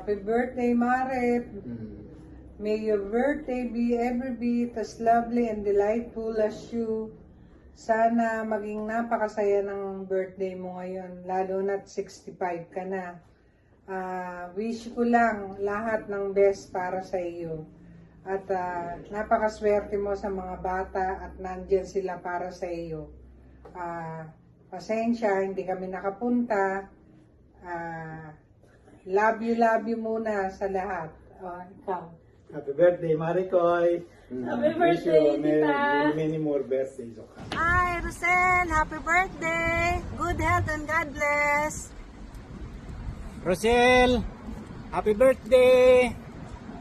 Happy birthday, Mare. May your birthday be ever be as lovely and delightful as you. Sana maging napakasaya ng birthday mo ngayon, lalo na't 65 ka na. Wish ko lang lahat ng best para sa iyo. At napakaswerte mo sa mga bata at nandyan sila para sa iyo. Pasensya, hindi kami nakapunta. Love you muna sa lahat. Ikaw. Happy birthday, Maricoy. Happy birthday, Tita. Many more birthdays. Okay. Hi, Rosel! Happy birthday! Good health and God bless! Rosel, happy birthday.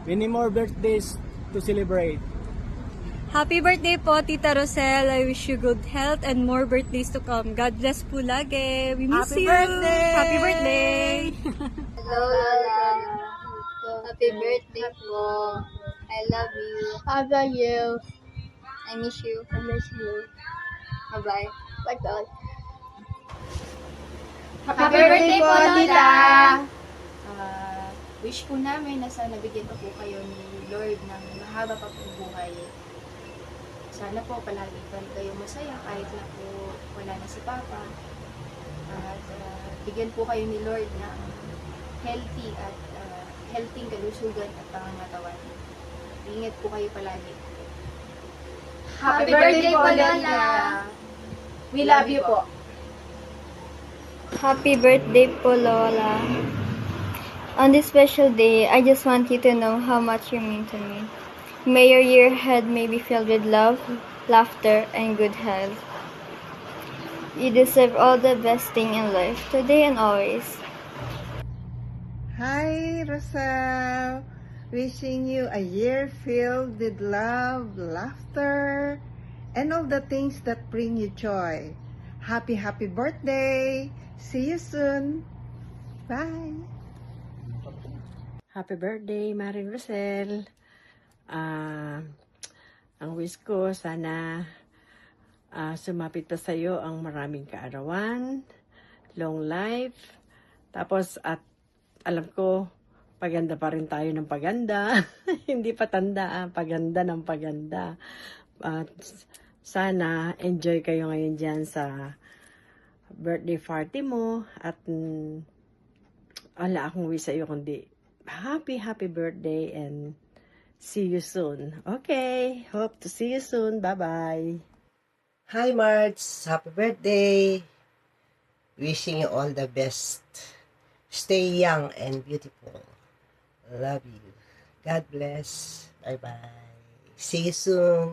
Many more birthdays to celebrate. Happy birthday po, Tita Rosel. I wish you good health and more birthdays to come. God bless po lagi. We miss Happy you. birthday! Happy birthday! Hello, Lola. Happy birthday po. I love you. I love you. I miss you. I miss you. Bye-bye. Bye-bye. Happy birthday po, Lola! Wish po namin na sana bigyan pa po kayo ni Lord ng mahaba pa pong buhay. Sana po palagi pa rin kayo masaya kahit na po wala na si Papa. At bigyan po kayo ni Lord ng healthy at healthy kalusugan at pangangatawan. Ingat po kayo palagi. Happy birthday po, Lola! We love you po. Happy birthday po, Lola. On this special day, I just want you to know how much you mean to me. May your year ahead may be filled with love, laughter, and good health. You deserve all the best thing in life, today and always. Hi, Rosel! Wishing you a year filled with love, laughter, and all the things that bring you joy. Happy birthday! See you soon! Bye! Happy birthday, Maring Rosel. Ang wish ko, sana sumapit pa sa'yo ang maraming kaarawan, long life, tapos at alam ko, paganda pa rin tayo ng paganda. Hindi pa tanda, paganda ng paganda. At sana enjoy kayo ngayon dyan sa birthday party mo at wala akong wish sa'yo kundi happy birthday and see you soon. Okay, hope to see you soon. Bye-bye. Hi Marge, happy birthday. Wishing you all the best. Stay young and beautiful. Love you. God bless. Bye-bye. See you soon.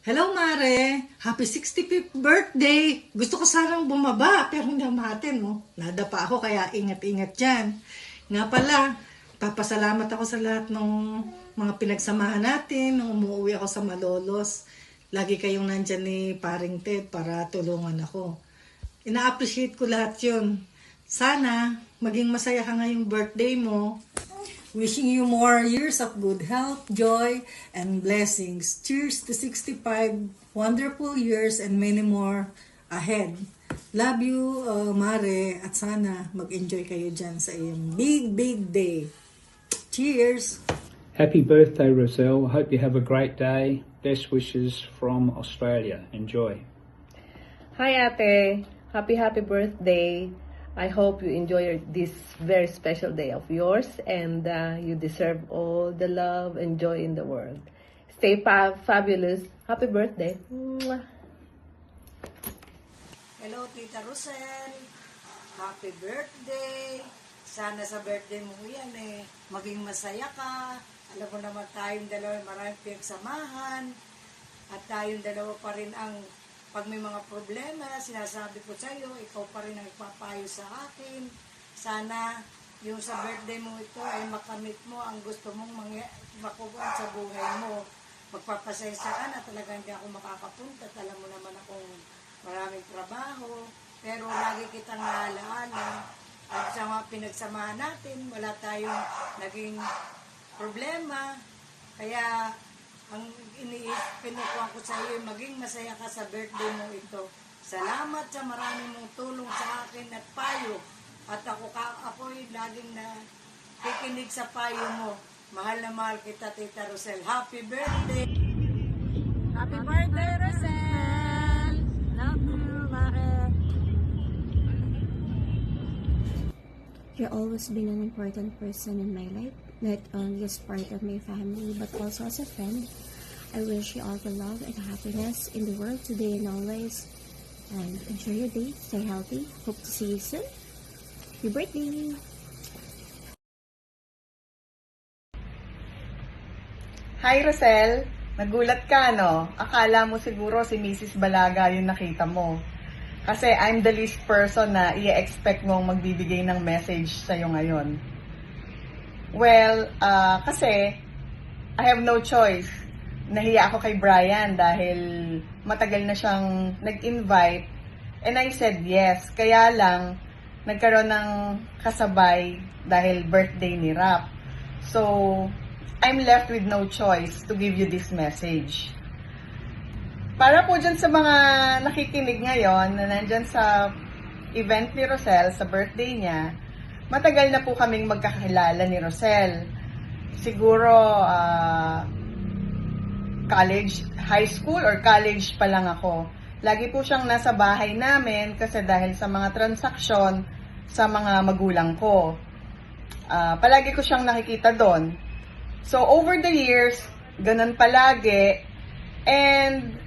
Hello, Mare! Happy 65th birthday! Gusto ko sanang bumaba, pero hindi ako makatin, no? Nadapa ako, kaya ingat-ingat dyan. Nga pala, papasalamat ako sa lahat ng mga pinagsamahan natin nung umuwi ako sa Malolos. Lagi kayong nandyan ni Paring Ted para tulungan ako. Ina-appreciate ko lahat yun. Sana, maging masaya ka ngayong birthday mo. Wishing you more years of good health, joy, and blessings. Cheers to 65 wonderful years and many more ahead. Love you, Mare, at sana mag-enjoy kayo dyan sa iyong big day. Cheers! Happy birthday, Roselle. Hope you have a great day. Best wishes from Australia. Enjoy. Hi, Ate. Happy birthday. I hope you enjoy this very special day of yours and you deserve all the love and joy in the world. Stay fabulous. Happy birthday. Mwah. Hello, Tita Rosel. Happy birthday. Sana sa birthday mo yan maging masaya ka. Alam mo naman tayong dalawa maraming pinagsamahan. At tayong dalawa pa rin ang pag may mga problema, sinasabi ko sa iyo, ikaw pa rin ang ipapayo sa akin. Sana yung sa birthday mo ito ay makamit mo ang gusto mong makuha sa buhay mo. Magpapasensya ka na talaga hindi ako makakapunta. Alam mo naman akong maraming trabaho. Pero lagi kitang naalaala. At sa mga pinagsamahan natin, wala tayong naging problema. Kaya ang pinukuha ko sa iyo, maging masaya ka sa birthday mo ito. Salamat sa marami mong tulong sa akin at payo. At ako'y laging na kikinig sa payo mo. Mahal na mahal kita, Tita Rosel. Happy birthday! Happy birthday, Rosel! Love you, Mare! You've always been an important person in my life, not only as part of my family, but also as a friend. I wish you all the love and happiness in the world today and always. And enjoy your day, stay healthy, hope to see you soon. Happy birthday! Hi, Rosel. Nagulat ka, no? Akala mo siguro si Mrs. Balaga yung nakita mo. Kasi I'm the least person na i-expect mong magbibigay ng message sa'yo ngayon. Well, kasi I have no choice. Nahiya ako kay Brian dahil matagal na siyang nag-invite. And I said yes. Kaya lang, nagkaroon ng kasabay dahil birthday ni Rap. So, I'm left with no choice to give you this message. Para po dyan sa mga nakikinig ngayon na nandyan sa event ni Rosel, sa birthday niya, matagal na po kaming magkakilala ni Rosel. Siguro college, high school or college pa lang ako. Lagi po siyang nasa bahay namin kasi dahil sa mga transaksyon sa mga magulang ko. Palagi ko siyang nakikita doon. So, over the years, ganun palagi. And,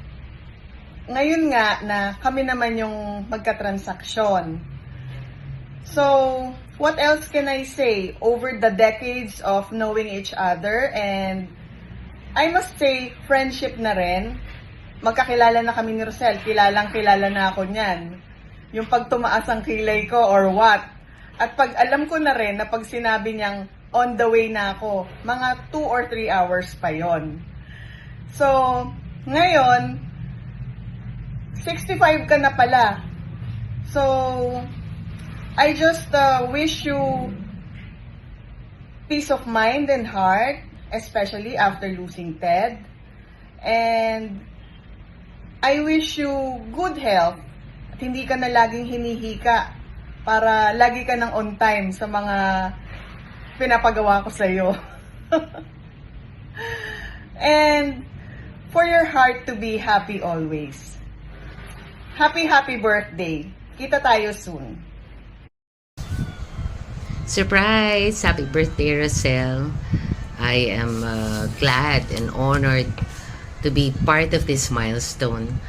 ngayon nga na kami naman yung magka-transaksyon. So, what else can I say? Over the decades of knowing each other, and I must say, friendship na rin. Magkakilala na kami ni Rosel. Kilalang-kilala na ako niyan. Yung pag tumaas ang kilay ko or what. At pag alam ko na rin na pag sinabi niyang on the way na ako, mga 2 or 3 hours pa yon. So, ngayon, 65 ka na pala. So, I just wish you peace of mind and heart, especially after losing Ted. And I wish you good health at hindi ka na laging hinihika para lagi ka ng on time sa mga pinapagawa ko sa iyo. And for your heart to be happy always. Happy birthday. Kita tayo soon. Surprise! Happy birthday, Rosel. I am glad and honored to be part of this milestone.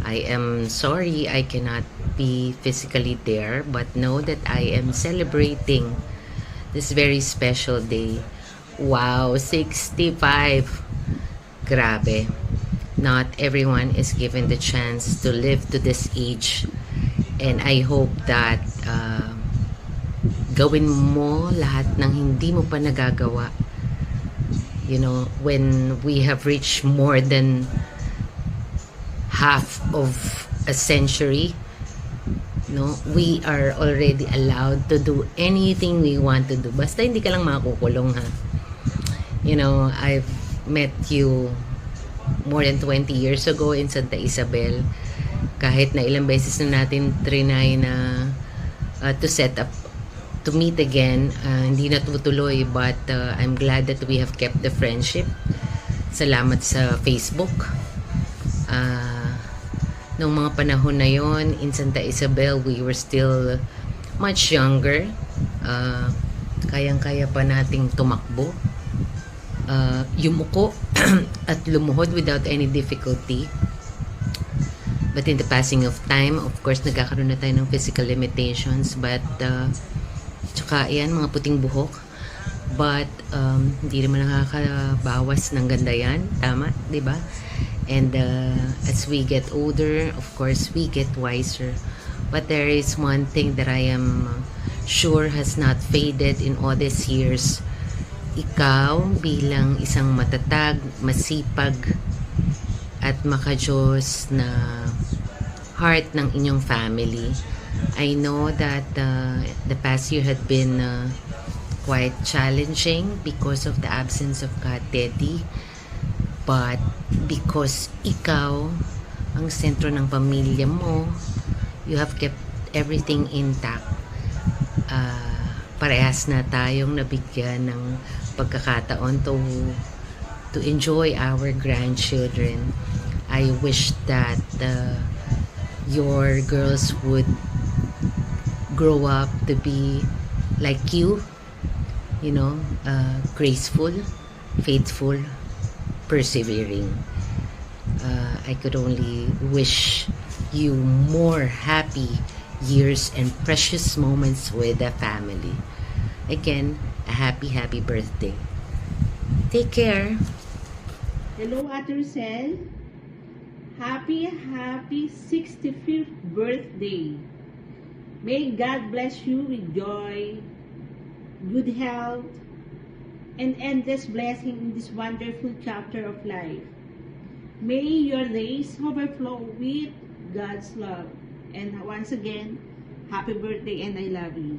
I am sorry I cannot be physically there, but know that I am celebrating this very special day. Wow, 65. Grabe. Not everyone is given the chance to live to this age. And I hope that gawin mo lahat ng hindi mo pa nagagawa. You know, when we have reached more than half of a century, no, we are already allowed to do anything we want to do. Basta hindi ka lang makukulong, ha. You know, I've met you more than 20 years ago in Santa Isabel. Kahit na ilang beses na natin trinay na to meet again, hindi natutuloy, but I'm glad that we have kept the friendship. Salamat sa Facebook. Noong mga panahon na yon in Santa Isabel, we were still much younger. Kayang-kaya pa nating tumakbo, yumuko at lumuhod without any difficulty. But in the passing of time, of course, nagkakaroon na tayo ng physical limitations. But, tsaka yan, mga puting buhok. But, hindi naman nakakabawas ng ganda yan. Tama, di ba? And as we get older, of course, we get wiser. But there is one thing that I am sure has not faded in all these years. Ikaw bilang isang matatag, masipag, at makajos na heart ng inyong family. I know that the past year had been quite challenging because of the absence of Ka Teddy. But because ikaw ang sentro ng pamilya mo, you have kept everything intact. parehas na tayong nabigyan ng pagkakataon to enjoy our grandchildren. I wish that your girls would grow up to be like you, graceful, faithful, persevering. I could only wish you more happy years and precious moments with the family. Again, a happy birthday. Take care. Hello, Ate Rosel. Happy 65th birthday. May God bless you with joy, good health, and endless blessing in this wonderful chapter of life. May your days overflow with God's love. And once again, happy birthday and I love you.